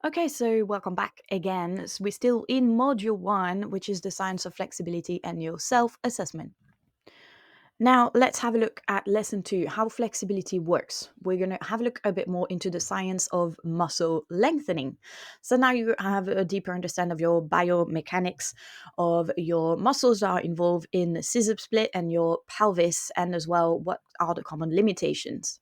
Okay, so welcome back again. We're still in module one, which is the science of flexibility and your self assessment. Now, let's have a look at lesson two, how flexibility works. We're going to have a look a bit more into the science of muscle lengthening. So now you have a deeper understanding of your biomechanics of your muscles that are involved in the scissor split and your pelvis, and as well, what are the common limitations.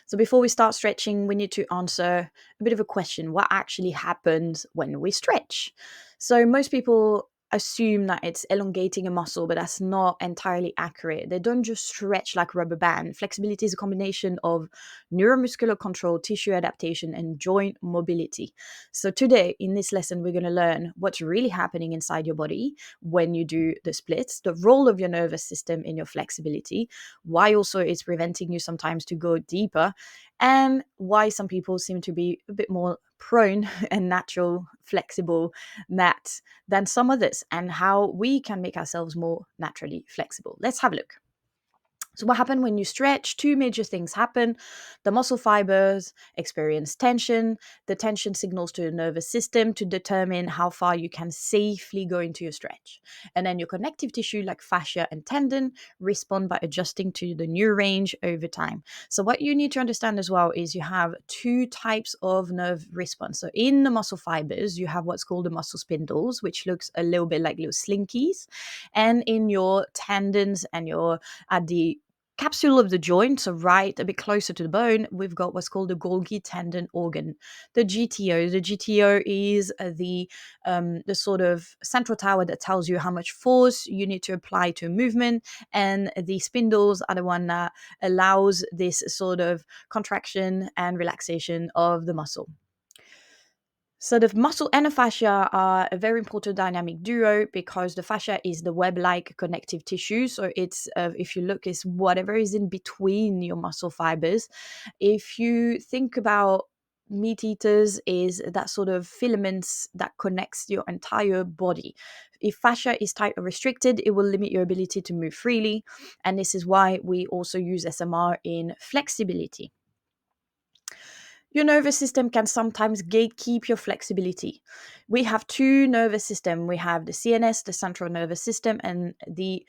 So before we start stretching, we need to answer a bit of a question. What actually happens when we stretch? So most people assume that it's elongating a muscle, but that's not entirely accurate. They don't just stretch like rubber band. Flexibility is a combination of neuromuscular control, tissue adaptation, and joint mobility. So today in this lesson, we're going to learn what's really happening inside your body when you do the splits, the role of your nervous system in your flexibility, why also it's preventing you sometimes to go deeper, and why some people seem to be a bit more prone and natural flexible that than some others, and how we can make ourselves more naturally flexible. Let's have a look. So, what happens when you stretch? Two major things happen. The muscle fibers experience tension. The tension signals to the nervous system to determine how far you can safely go into your stretch. And then your connective tissue, like fascia and tendon, respond by adjusting to the new range over time. So, what you need to understand as well is you have two types of nerve response. So, in the muscle fibers, you have what's called the muscle spindles, which looks a little bit like little slinkies. And in your tendons and your at the capsule of the joint, so right a bit closer to the bone, we've got what's called the Golgi tendon organ, the GTO. The GTO is the sort of central tower that tells you how much force you need to apply to a movement, and the spindles are the one that allows this sort of contraction and relaxation of the muscle. So the muscle and the fascia are a very important dynamic duo because the fascia is the web-like connective tissue. So it's if you look, it's whatever is in between your muscle fibers. If you think about meat eaters, is that sort of filaments that connects your entire body. If fascia is tight or restricted, it will limit your ability to move freely, and this is why we also use SMR in flexibility. Your nervous system can sometimes gatekeep your flexibility. We have two nervous systems. We have the CNS, the central nervous system, and the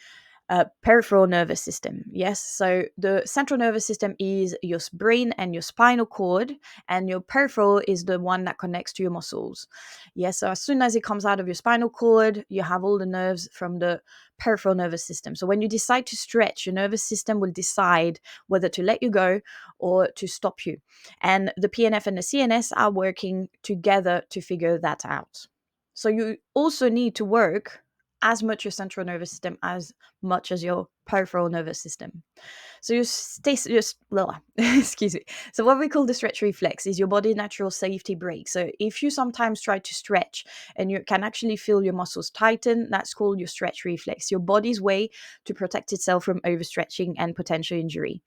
peripheral nervous system. Yes, so the central nervous system is your brain and your spinal cord, and your peripheral is the one that connects to your muscles. Yes, so as soon as it comes out of your spinal cord, you have all the nerves from the peripheral nervous system. So when you decide to stretch, your nervous system will decide whether to let you go or to stop you. And the PNF and the CNS are working together to figure that out. So you also need to work as much your central nervous system as much as your peripheral nervous system. So you stay just excuse me. So what we call the stretch reflex is your body's natural safety brake. So if you sometimes try to stretch and you can actually feel your muscles tighten, that's called your stretch reflex, your body's way to protect itself from overstretching and potential injury.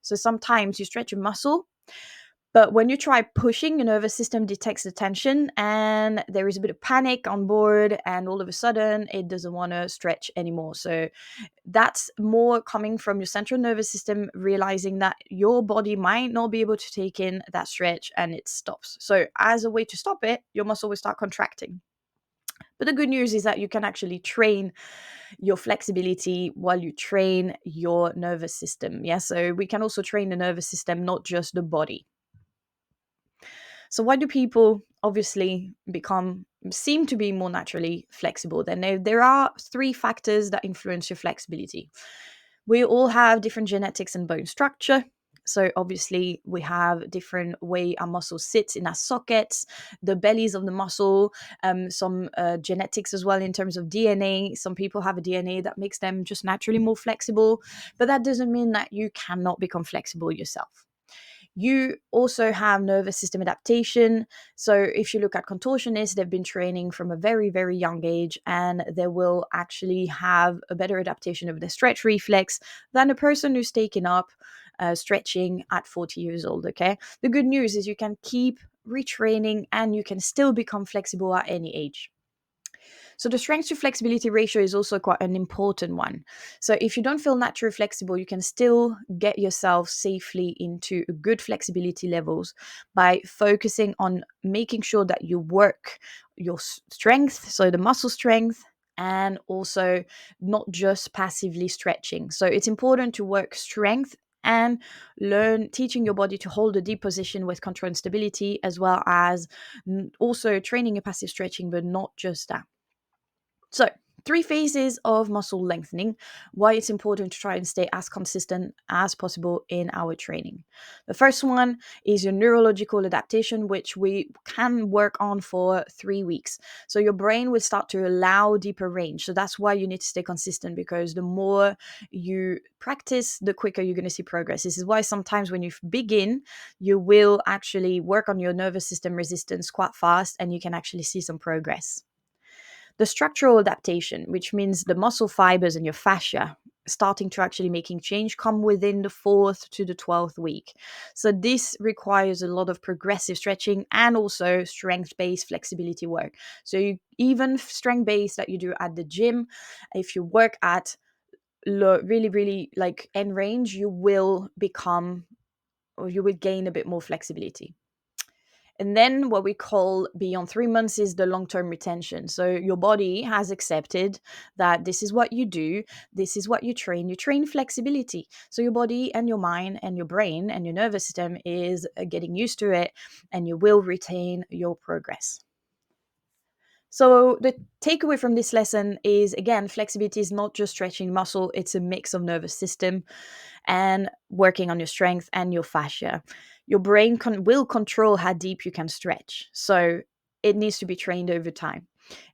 So sometimes you stretch a muscle, but when you try pushing, your nervous system detects the tension and there is a bit of panic on board, and all of a sudden it doesn't want to stretch anymore. So that's more coming from your central nervous system realizing that your body might not be able to take in that stretch and it stops. So, as a way to stop it, your muscle will start contracting. But the good news is that you can actually train your flexibility while you train your nervous system. Yeah, so we can also train the nervous system, not just the body. So why do people obviously seem to be more naturally flexible? Then there are three factors that influence your flexibility. We all have different genetics and bone structure. So obviously we have different way our muscles sit in our sockets, the bellies of the muscle, some genetics as well in terms of DNA. Some people have a DNA that makes them just naturally more flexible, but that doesn't mean that you cannot become flexible yourself. You also have nervous system adaptation. So if you look at contortionists, they've been training from a very, very young age, and they will actually have a better adaptation of the stretch reflex than a person who's taken up stretching at 40 years old. Okay. The good news is you can keep retraining and you can still become flexible at any age. So the strength to flexibility ratio is also quite an important one. So if you don't feel naturally flexible, you can still get yourself safely into good flexibility levels by focusing on making sure that you work your strength, so the muscle strength, and also not just passively stretching. So it's important to work strength and learn teaching your body to hold a deep position with control and stability, as well as also training your passive stretching, but not just that. So, three phases of muscle lengthening, why it's important to try and stay as consistent as possible in our training. The first one is your neurological adaptation, which we can work on for 3 weeks. So, your brain will start to allow deeper range. So, that's why you need to stay consistent, because the more you practice, the quicker you're going to see progress. This is why sometimes when you begin, you will actually work on your nervous system resistance quite fast and you can actually see some progress. The structural adaptation, which means the muscle fibers and your fascia starting to actually making change, come within the 4th to the 12th week. So this requires a lot of progressive stretching and also strength-based flexibility work. So even strength-based that you do at the gym, if you work at really, really like end range, you will become, or you will gain a bit more flexibility. And then what we call beyond 3 months is the long-term retention. So your body has accepted that this is what you do, this is what you train. You train flexibility. So your body and your mind and your brain and your nervous system is getting used to it, and you will retain your progress. So the takeaway from this lesson is, again, flexibility is not just stretching muscle, it's a mix of nervous system and working on your strength and your fascia. Your brain will control how deep you can stretch. So it needs to be trained over time.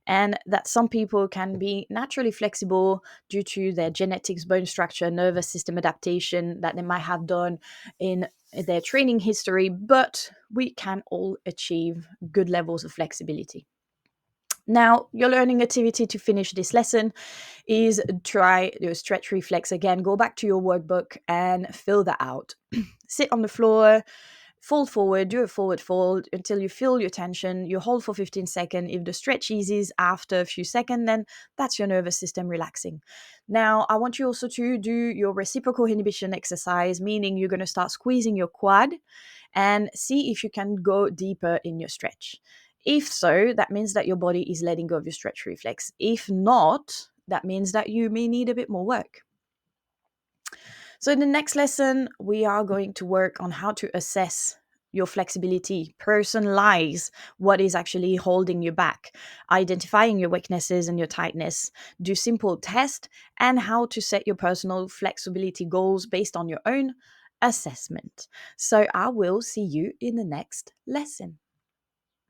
And that some people can be naturally flexible due to their genetics, bone structure, nervous system adaptation that they might have done in their training history, but we can all achieve good levels of flexibility. Now, your learning activity to finish this lesson is try your stretch reflex again. Go back to your workbook and fill that out. Sit on the floor, fold forward, do a forward fold until you feel your tension. You hold for 15 seconds. If the stretch eases after a few seconds, then that's your nervous system relaxing. Now, I want you also to do your reciprocal inhibition exercise, meaning you're going to start squeezing your quad and see if you can go deeper in your stretch. If so, that means that your body is letting go of your stretch reflex. If not, that means that you may need a bit more work. So in the next lesson, we are going to work on how to assess your flexibility, personalize what is actually holding you back, identifying your weaknesses and your tightness, do simple tests, and how to set your personal flexibility goals based on your own assessment. So I will see you in the next lesson.